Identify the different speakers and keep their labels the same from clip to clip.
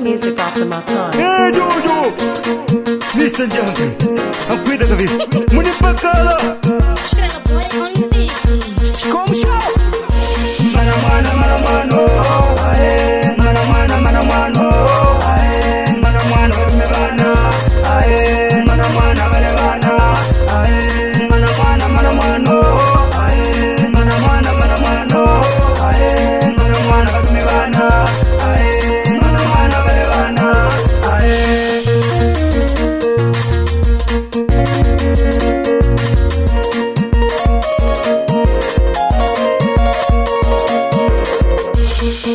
Speaker 1: music off the Macan.
Speaker 2: Hey Jojo, Mr. Jungle, I'm quit of it. Munipakala. Come show. Mana mana mana mano, aye. Mana mana mana mano, aye. Mana mana me bana, aye. Mana mana me bana, aye. Mana mana mana mano, aye. Mana mana mana mano, aye. Mana mana me bana, aye. Mana mana me bana, aye.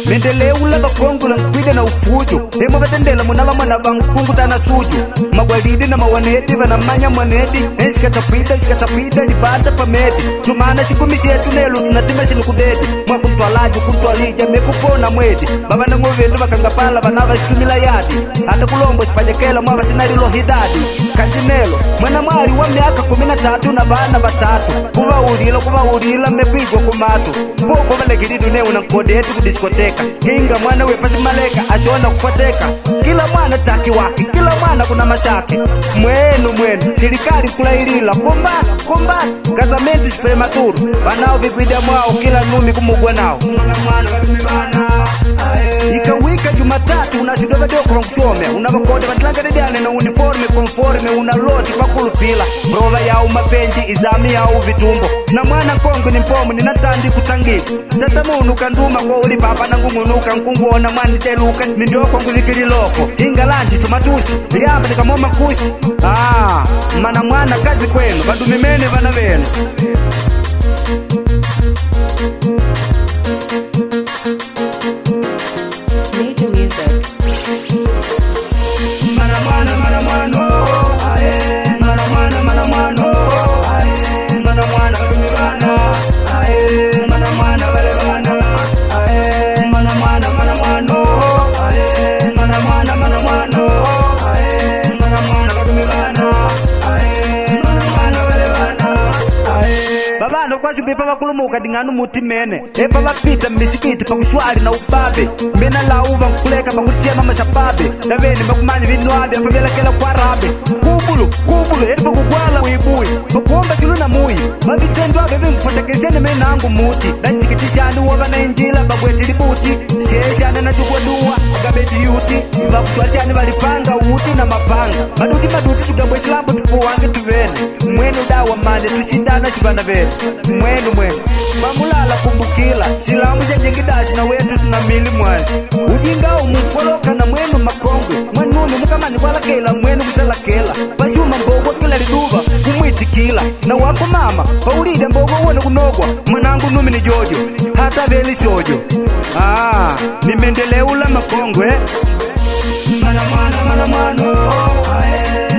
Speaker 2: Mendele ula bakongo la nkwide na ufujo Emo vatendela munala mwana bankungu tana suju Magwalidi na mawanedi vana manya mwanedi Nsikatapida jipata pamedi Tumana shikumisi yetu nelu tunatima sinukudedi Mwaku mtualaji kumtualija mekupona mwedi Baba na ngovendu vakangapala vanava shikumila yadi Hata kulombo sipanyekela mwava sinarilo hidadi Kantinelo mwana mwari wa miaka 13 na vana vatatu Kuvaurila mepigwa kumatu Poko valekiridu neu na nkodetu kudiskoteka Kinga mwana wepasi maleka ashona kupoteka Kila mwana taki waki, kila mwana kuna mashaki Mwenu, sirikali kulairila Kombata, kazamenti sprematuru Wanao vigwidia mwao, kila numi kumugwa nao Ikawika Jumatatu, unasidoga deo kurongshome Unavakode vatilanga dediane na uniforme conforme Unaloti pakulupila Prova yao mapenji, izami yao vitumbo Na mwana kongu ni mpomu, ninatandi kutangiku Tatamunu kanduma kwa uli papa na ngumunuka Nkunguona mwani teluka, nindoko nguzikiri loko Ingalanji sumatusi, liamba nikamoma kusi Mana mwana kazi kwenu, vadumimene vana venu
Speaker 1: Major music.
Speaker 2: Mana mano, aye. Mana mano, aye. Mana vadumivana, aye. Mana valevana, aye. Mana mano, aye. Mana aye. Mana vadumivana, aye. Mana valevana, aye. Babano kwa shibipa wakulumuka dinganu mutimene Epa wapita mbisikiti pa kushwari na ubabe Mbena lauva mkuleka pa kusia mama shababe Na veni makumani vinuabe Apa vela kela kwa rabe Kubulu, epa kugwala uibui Pakuomba kilu na mui Mabitendo wabe mkupatakesene mena angu muti Na chikitishani uwaba na injila Bagweti libuti Sheshane na chukwa duwa Agabeti yuti Vakutuachani walipanga uti na mapanga Maduti tukabwe silambu tupuwange tuvene Mwenu dawa mande tusindana shibana vene Mwenu Mamulala kumbukila Silamu jengidashi na wetu tunamili mwani Ujinga umukoloka na mwenu makongwe Mwenunu mukamani kwa lakela mwenu kutalakela Bashuma mbogo kila liduva kumwitikila Na wako mama paulide mbogo uone kunogwa Mwanangu numi ni jojo Hata veli sojo Nimendele ula makongwe Mana mano, aye.